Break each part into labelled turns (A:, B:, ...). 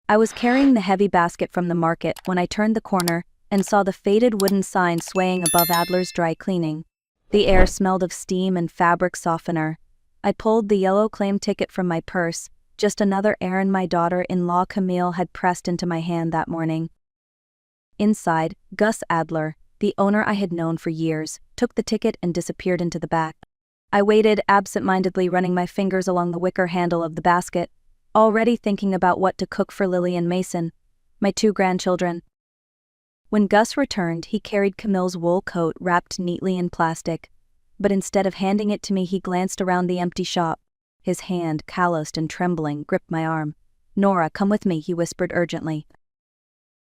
A: I was carrying the heavy basket from the market when I turned the corner and saw the faded wooden sign swaying above Adler's dry cleaning. The air smelled of steam and fabric softener. I pulled the yellow claim ticket from my purse, just another errand my daughter-in-law Camille had pressed into my hand that morning. Inside, Gus Adler, the owner I had known for years, took the ticket and disappeared into the back. I waited absent-mindedly, running my fingers along the wicker handle of the basket, already thinking about what to cook for Lily and Mason, my 2 grandchildren. When Gus returned, he carried Camille's wool coat wrapped neatly in plastic, but instead of handing it to me, he glanced around the empty shop. His hand, calloused and trembling, gripped my arm. "Nora, come with me," he whispered urgently.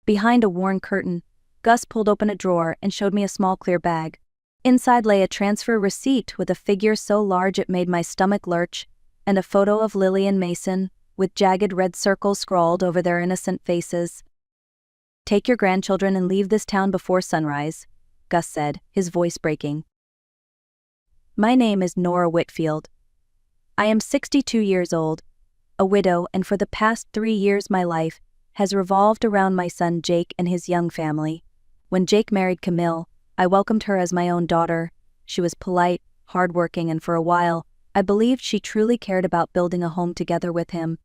A: Behind a worn curtain, Gus pulled open a drawer and showed me a small clear bag. Inside lay a transfer receipt with a figure so large it made my stomach lurch, and a photo of Lily and Mason, with jagged red circles scrawled over their innocent faces. "Take your grandchildren and leave this town before sunrise," Gus said, his voice breaking. "My name is Nora Whitfield. I am 62 years old, a widow, and for the past 3 years my life has revolved around my son Jake and his young family. When Jake married Camille, I welcomed her as my own daughter. She was polite, hardworking, and for a while, I believed she truly cared about building a home together with him.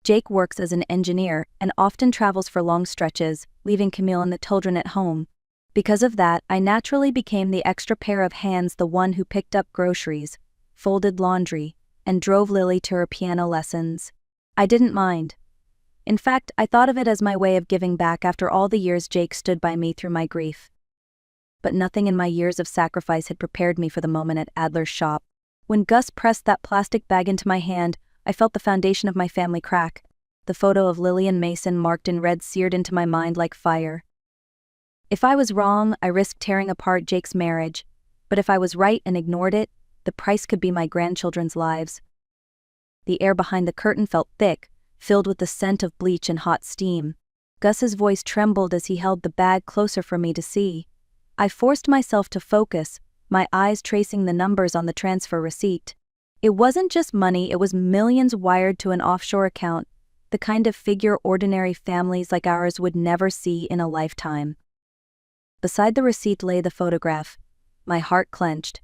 A: Jake works as an engineer and often travels for long stretches, leaving Camille and the children at home. Because of that, I naturally became the extra pair of hands, the one who picked up groceries, folded laundry, and drove Lily to her piano lessons. I didn't mind. In fact, I thought of it as my way of giving back after all the years Jake stood by me through my grief. But nothing in my years of sacrifice had prepared me for the moment at Adler's shop. When Gus pressed that plastic bag into my hand, I felt the foundation of my family crack. The photo of Lily and Mason marked in red seared into my mind like fire. If I was wrong, I risked tearing apart Jake's marriage, but if I was right and ignored it, the price could be my grandchildren's lives. The air behind the curtain felt thick, filled with the scent of bleach and hot steam. Gus's voice trembled as he held the bag closer for me to see. I forced myself to focus, my eyes tracing the numbers on the transfer receipt. It wasn't just money, it was millions wired to an offshore account, the kind of figure ordinary families like ours would never see in a lifetime. Beside the receipt lay the photograph. My heart clenched.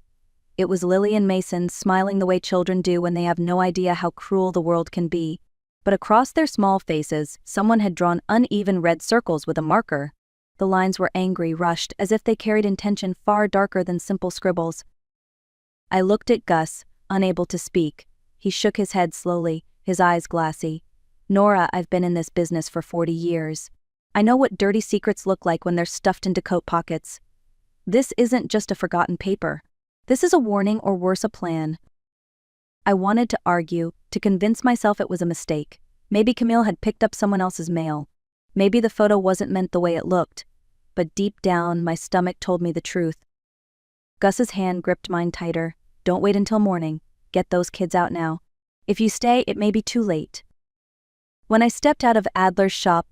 A: It was Lily and Mason, smiling the way children do when they have no idea how cruel the world can be. But across their small faces, someone had drawn uneven red circles with a marker. The lines were angry, rushed, as if they carried intention far darker than simple scribbles. I looked at Gus, unable to speak. He shook his head slowly, his eyes glassy. "Nora, I've been in this business for 40 years. I know what dirty secrets look like when they're stuffed into coat pockets. This isn't just a forgotten paper. This is a warning, or worse, a plan." I wanted to argue, to convince myself it was a mistake. Maybe Camille had picked up someone else's mail. Maybe the photo wasn't meant the way it looked. But deep down, my stomach told me the truth. Gus's hand gripped mine tighter. "Don't wait until morning. Get those kids out now. If you stay, it may be too late." When I stepped out of Adler's shop,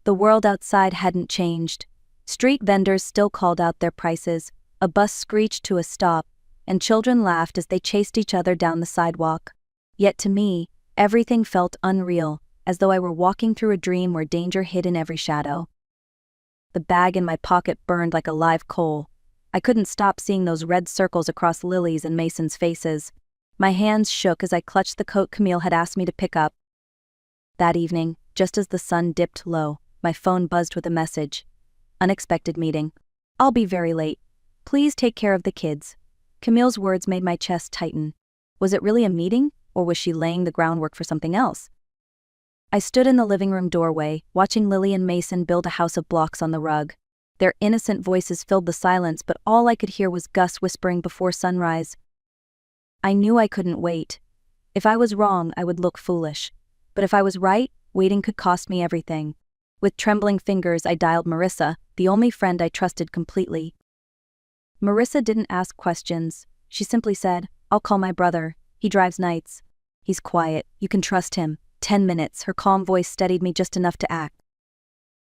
A: the world outside hadn't changed. Street vendors still called out their prices, a bus screeched to a stop, and children laughed as they chased each other down the sidewalk. Yet to me, everything felt unreal, as though I were walking through a dream where danger hid in every shadow. The bag in my pocket burned like a live coal. I couldn't stop seeing those red circles across Lily's and Mason's faces. My hands shook as I clutched the coat Camille had asked me to pick up. That evening, just as the sun dipped low, my phone buzzed with a message. "Unexpected meeting. I'll be very late. Please take care of the kids." Camille's words made my chest tighten. Was it really a meeting, or was she laying the groundwork for something else? I stood in the living room doorway, watching Lily and Mason build a house of blocks on the rug. Their innocent voices filled the silence, but all I could hear was Gus whispering before sunrise. I knew I couldn't wait. If I was wrong, I would look foolish. But if I was right, waiting could cost me everything. With trembling fingers, I dialed Marissa, the only friend I trusted completely. Marissa didn't ask questions. She simply said, "I'll call my brother. He drives nights. He's quiet. You can trust him." 10 minutes, her calm voice steadied me just enough to act.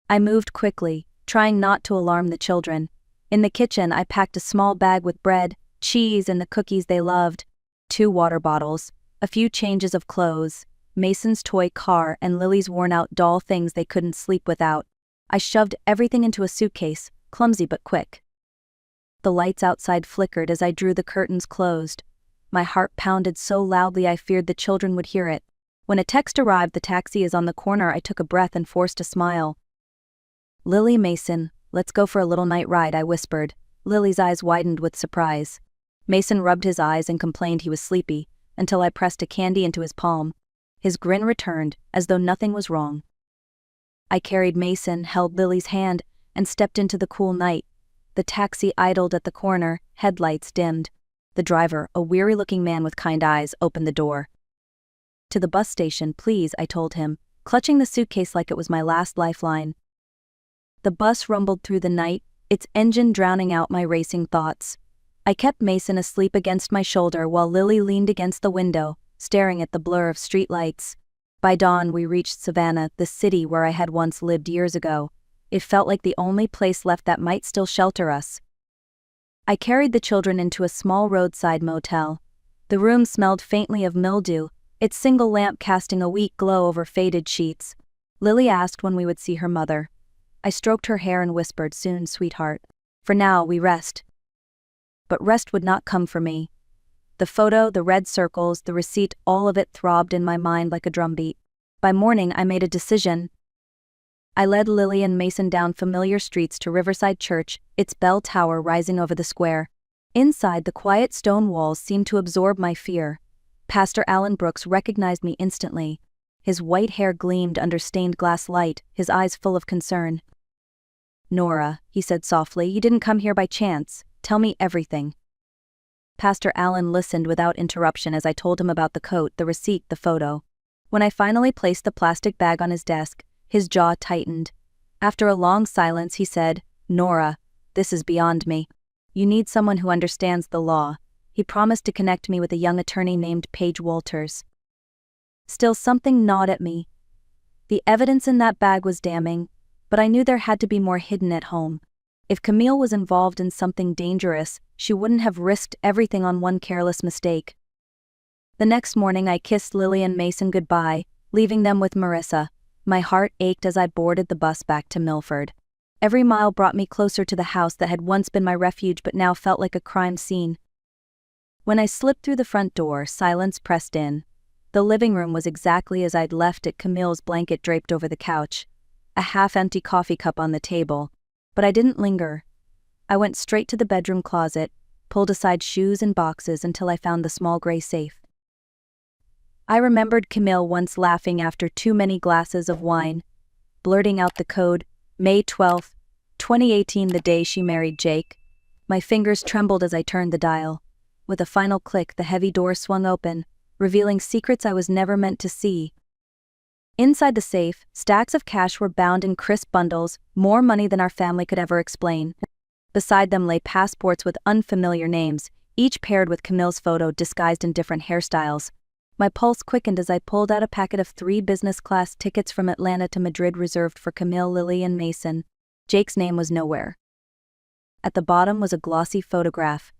A: I moved quickly, trying not to alarm the children. In the kitchen, I packed a small bag with bread, cheese, and the cookies they loved, 2 water bottles, a few changes of clothes, Mason's toy car, and Lily's worn-out doll, things they couldn't sleep without. I shoved everything into a suitcase, clumsy but quick. The lights outside flickered as I drew the curtains closed. My heart pounded so loudly I feared the children would hear it. When a text arrived, "The taxi is on the corner," I took a breath and forced a smile. "Lily, Mason, let's go for a little night ride," I whispered. Lily's eyes widened with surprise. Mason rubbed his eyes and complained he was sleepy, until I pressed a candy into his palm. His grin returned, as though nothing was wrong. I carried Mason, held Lily's hand, and stepped into the cool night. The taxi idled at the corner, headlights dimmed. The driver, a weary-looking man with kind eyes, opened the door. "To the bus station, please," I told him, clutching the suitcase like it was my last lifeline. The bus rumbled through the night, its engine drowning out my racing thoughts. I kept Mason asleep against my shoulder while Lily leaned against the window, staring at the blur of streetlights. By dawn, we reached Savannah, the city where I had once lived years ago. It felt like the only place left that might still shelter us. I carried the children into a small roadside motel. The room smelled faintly of mildew, its single lamp casting a weak glow over faded sheets. Lily asked when we would see her mother. I stroked her hair and whispered, "Soon, sweetheart. For now, we rest." But rest would not come for me. The photo, the red circles, the receipt, all of it throbbed in my mind like a drumbeat. By morning, I made a decision. I led Lily and Mason down familiar streets to Riverside Church, its bell tower rising over the square. Inside, the quiet stone walls seemed to absorb my fear. Pastor Alan Brooks recognized me instantly. His white hair gleamed under stained glass light, his eyes full of concern. "Nora," he said softly, "you didn't come here by chance. Tell me everything." Pastor Alan listened without interruption as I told him about the coat, the receipt, the photo. When I finally placed the plastic bag on his desk, his jaw tightened. After a long silence, he said, "Nora, this is beyond me. You need someone who understands the law." He promised to connect me with a young attorney named Paige Walters. Still, something gnawed at me. The evidence in that bag was damning, but I knew there had to be more hidden at home. If Camille was involved in something dangerous, she wouldn't have risked everything on one careless mistake. The next morning, I kissed Lily and Mason goodbye, leaving them with Marissa. My heart ached as I boarded the bus back to Milford. Every mile brought me closer to the house that had once been my refuge but now felt like a crime scene. When I slipped through the front door, silence pressed in. The living room was exactly as I'd left it, Camille's blanket draped over the couch, a half-empty coffee cup on the table. But I didn't linger. I went straight to the bedroom closet, pulled aside shoes and boxes until I found the small gray safe. I remembered Camille once laughing after too many glasses of wine, blurting out the code, May 12, 2018, the day she married Jake. My fingers trembled as I turned the dial. With a final click, the heavy door swung open, revealing secrets I was never meant to see. Inside the safe, stacks of cash were bound in crisp bundles, more money than our family could ever explain. Beside them lay passports with unfamiliar names, each paired with Camille's photo disguised in different hairstyles. My pulse quickened as I pulled out a packet of 3 business-class tickets from Atlanta to Madrid reserved for Camille, Lily, and Mason. Jake's name was nowhere. At the bottom was a glossy photograph.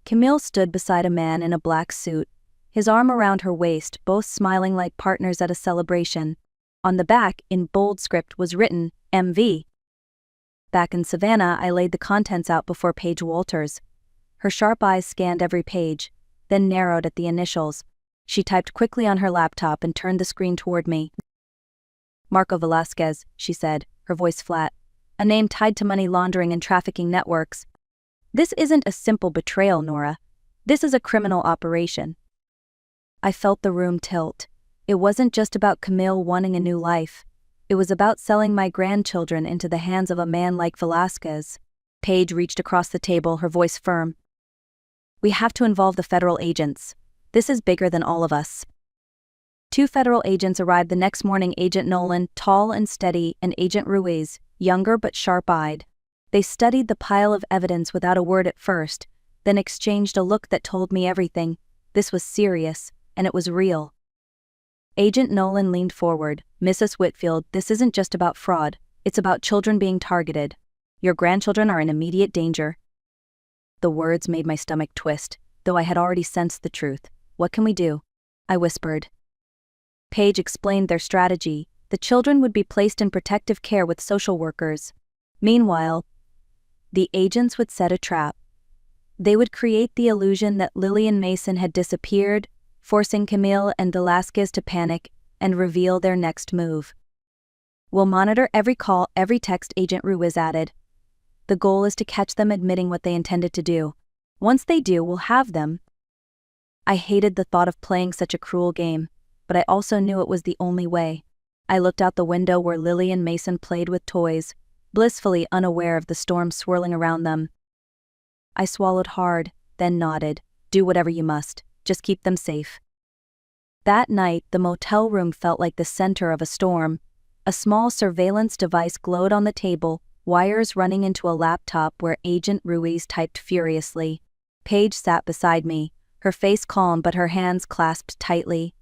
A: Camille stood beside a man in a black suit, his arm around her waist, both smiling like partners at a celebration. On the back, in bold script, was written, MV. Back in Savannah, I laid the contents out before Paige Walters. Her sharp eyes scanned every page, then narrowed at the initials. She typed quickly on her laptop and turned the screen toward me. "Marco Velasquez," she said, her voice flat. "A name tied to money laundering and trafficking networks. This isn't a simple betrayal, Nora. This is a criminal operation." I felt the room tilt. It wasn't just about Camille wanting a new life. It was about selling my grandchildren into the hands of a man like Velasquez. Paige reached across the table, her voice firm. "We have to involve the federal agents. This is bigger than all of us." 2 federal agents arrived the next morning, Agent Nolan, tall and steady, and Agent Ruiz, younger but sharp-eyed. They studied the pile of evidence without a word at first, then exchanged a look that told me everything. This was serious, and it was real. Agent Nolan leaned forward. "Mrs. Whitfield, this isn't just about fraud. It's about children being targeted. Your grandchildren are in immediate danger." The words made my stomach twist, though I had already sensed the truth. "What can we do?" I whispered. Paige explained their strategy. The children would be placed in protective care with social workers. Meanwhile, the agents would set a trap. They would create the illusion that Lillian Mason had disappeared, forcing Camille and Velasquez to panic and reveal their next move. "We'll monitor every call, every text," Agent Ruiz added. "The goal is to catch them admitting what they intended to do. Once they do, we'll have them." I hated the thought of playing such a cruel game, but I also knew it was the only way. I looked out the window where Lillian Mason played with toys, blissfully unaware of the storm swirling around them. I swallowed hard, then nodded. "Do whatever you must, just keep them safe." That night, the motel room felt like the center of a storm. A small surveillance device glowed on the table, wires running into a laptop where Agent Ruiz typed furiously. Paige sat beside me, her face calm but her hands clasped tightly.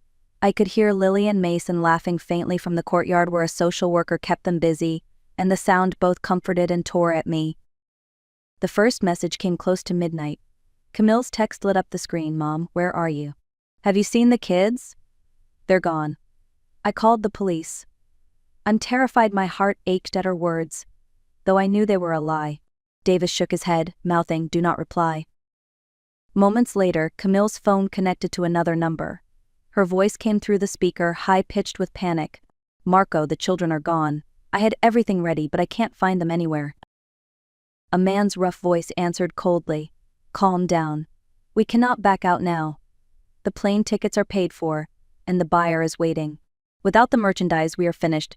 A: I could hear Lillian Mason laughing faintly from the courtyard where a social worker kept them busy, and the sound both comforted and tore at me. The first message came close to midnight. Camille's text lit up the screen. "Mom, where are you? Have you seen the kids? They're gone." I called the police. I'm terrified. My heart ached at her words, though I knew they were a lie. Davis shook his head, mouthing, "Do not reply." Moments later, Camille's phone connected to another number. Her voice came through the speaker, high-pitched with panic. "Marco, the children are gone. I had everything ready, but I can't find them anywhere." A man's rough voice answered coldly. "Calm down. We cannot back out now. The plane tickets are paid for, and the buyer is waiting. Without the merchandise, we are finished."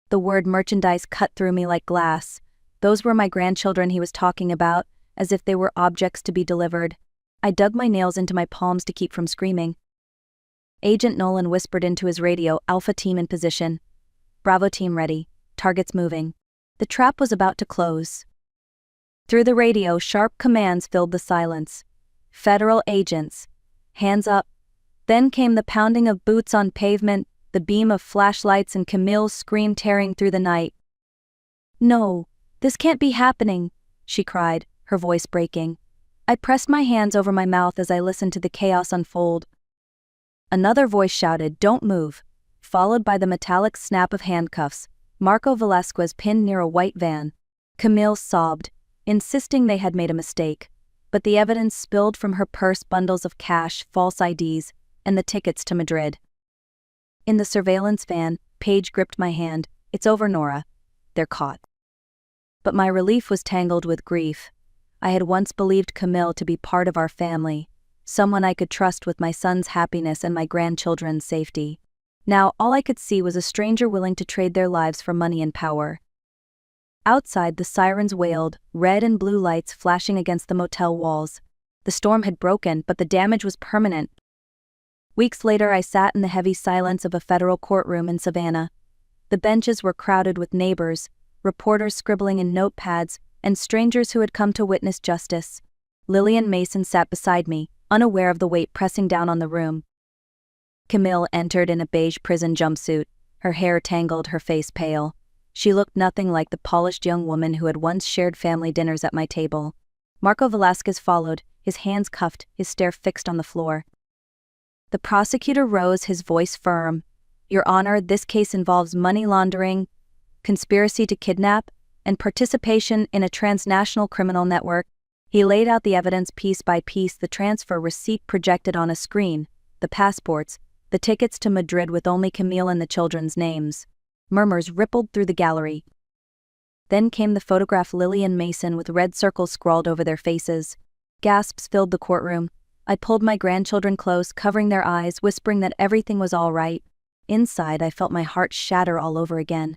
A: The word merchandise cut through me like glass. Those were my grandchildren he was talking about, as if they were objects to be delivered. I dug my nails into my palms to keep from screaming. Agent Nolan whispered into his radio, "Alpha team in position. Bravo team ready. Targets moving." The trap was about to close. Through the radio, sharp commands filled the silence. "Federal agents. Hands up." Then came the pounding of boots on pavement, the beam of flashlights, and Camille's scream tearing through the night. "No, this can't be happening," she cried, her voice breaking. I pressed my hands over my mouth as I listened to the chaos unfold. Another voice shouted, "Don't move," followed by the metallic snap of handcuffs. Marco Velasquez pinned near a white van. Camille sobbed, insisting they had made a mistake, but the evidence spilled from her purse: bundles of cash, false IDs, and the tickets to Madrid. In the surveillance van, Paige gripped my hand. "It's over, Nora. They're caught." But my relief was tangled with grief. I had once believed Camille to be part of our family, someone I could trust with my son's happiness and my grandchildren's safety. Now all I could see was a stranger willing to trade their lives for money and power. Outside, the sirens wailed, red and blue lights flashing against the motel walls. The storm had broken, but the damage was permanent. Weeks later, I sat in the heavy silence of a federal courtroom in Savannah. The benches were crowded with neighbors, reporters scribbling in notepads, and strangers who had come to witness justice. Lillian Mason sat beside me, unaware of the weight pressing down on the room. Camille entered in a beige prison jumpsuit, her hair tangled, her face pale. She looked nothing like the polished young woman who had once shared family dinners at my table. Marco Velasquez followed, his hands cuffed, his stare fixed on the floor. The prosecutor rose, his voice firm. "Your Honor, this case involves money laundering, conspiracy to kidnap, and participation in a transnational criminal network." He laid out the evidence piece by piece, the transfer receipt projected on a screen, the passports, the tickets to Madrid with only Camille and the children's names. Murmurs rippled through the gallery. Then came the photograph: Lillian Mason with red circles scrawled over their faces. Gasps filled the courtroom. I pulled my grandchildren close, covering their eyes, whispering that everything was all right. Inside, I felt my heart shatter all over again.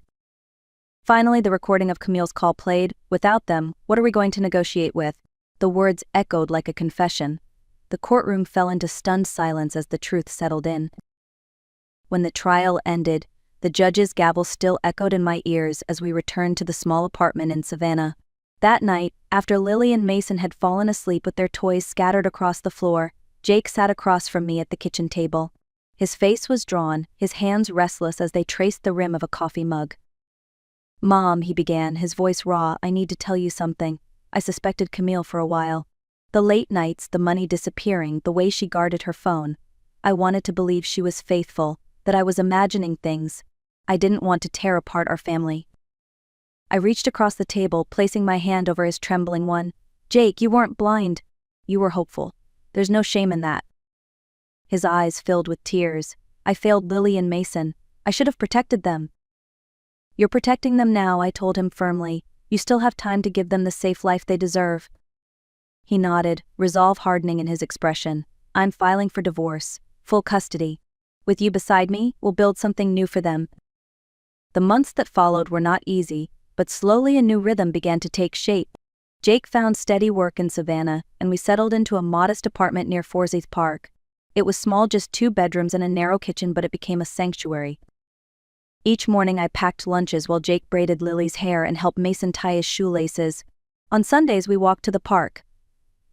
A: Finally, the recording of Camille's call played. "Without them, what are we going to negotiate with?" The words echoed like a confession. The courtroom fell into stunned silence as the truth settled in. When the trial ended, the judge's gavel still echoed in my ears as we returned to the small apartment in Savannah. That night, after Lillian Mason had fallen asleep with their toys scattered across the floor, Jake sat across from me at the kitchen table. His face was drawn, his hands restless as they traced the rim of a coffee mug. "Mom," he began, his voice raw, "I need to tell you something. I suspected Camille for a while. The late nights, the money disappearing, the way she guarded her phone. I wanted to believe she was faithful, that I was imagining things. I didn't want to tear apart our family. I reached across the table, placing my hand over his trembling one. "Jake, you weren't blind. You were hopeful. There's no shame in that." His eyes filled with tears. "I failed Lily and Mason. I should have protected them." "You're protecting them now," I told him firmly. "You still have time to give them the safe life they deserve." He nodded, resolve hardening in his expression. "I'm filing for divorce. Full custody. With you beside me, we'll build something new for them." The months that followed were not easy, but slowly a new rhythm began to take shape. Jake found steady work in Savannah, and we settled into a modest apartment near Forsyth Park. It was small, just 2 bedrooms and a narrow kitchen, but it became a sanctuary. Each morning I packed lunches while Jake braided Lily's hair and helped Mason tie his shoelaces. On Sundays we walked to the park.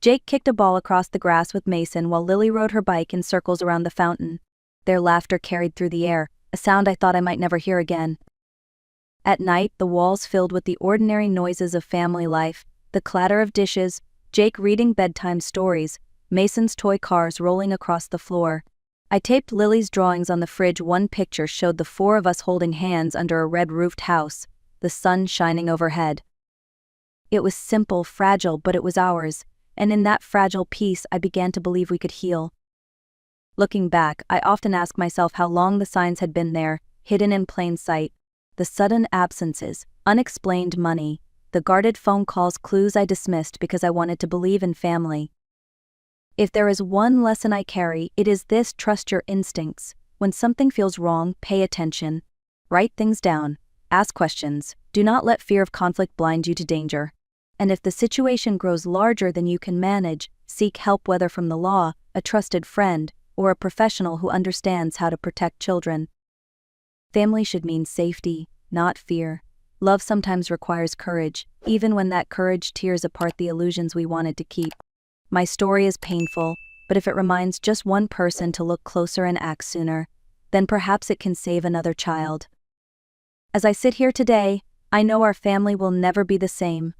A: Jake kicked a ball across the grass with Mason while Lily rode her bike in circles around the fountain. Their laughter carried through the air, a sound I thought I might never hear again. At night, the walls filled with the ordinary noises of family life, the clatter of dishes, Jake reading bedtime stories, Mason's toy cars rolling across the floor. I taped Lily's drawings on the fridge. One picture showed the 4 of us holding hands under a red-roofed house, the sun shining overhead. It was simple, fragile, but it was ours, and in that fragile piece I began to believe we could heal. Looking back, I often ask myself how long the signs had been there, hidden in plain sight. The sudden absences, unexplained money, the guarded phone calls, clues I dismissed because I wanted to believe in family. If there is one lesson I carry, it is this: trust your instincts. When something feels wrong, pay attention. Write things down. Ask questions. Do not let fear of conflict blind you to danger. And if the situation grows larger than you can manage, seek help, whether from the law, a trusted friend, or a professional who understands how to protect children. Family should mean safety, not fear. Love sometimes requires courage, even when that courage tears apart the illusions we wanted to keep. My story is painful, but if it reminds just one person to look closer and act sooner, then perhaps it can save another child. As I sit here today, I know our family will never be the same.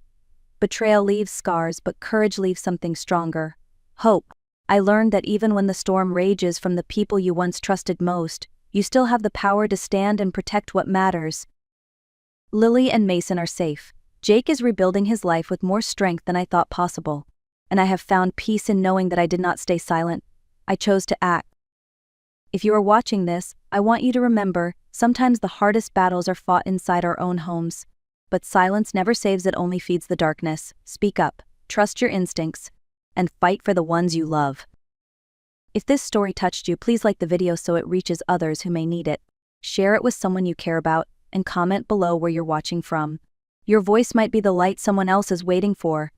A: Betrayal leaves scars, but courage leaves something stronger. Hope. I learned that even when the storm rages from the people you once trusted most, you still have the power to stand and protect what matters. Lily and Mason are safe. Jake is rebuilding his life with more strength than I thought possible. And I have found peace in knowing that I did not stay silent. I chose to act. If you are watching this, I want you to remember, sometimes the hardest battles are fought inside our own homes. But silence never saves, it only feeds the darkness. Speak up, trust your instincts, and fight for the ones you love. If this story touched you, please like the video so it reaches others who may need it. Share it with someone you care about, and comment below where you're watching from. Your voice might be the light someone else is waiting for.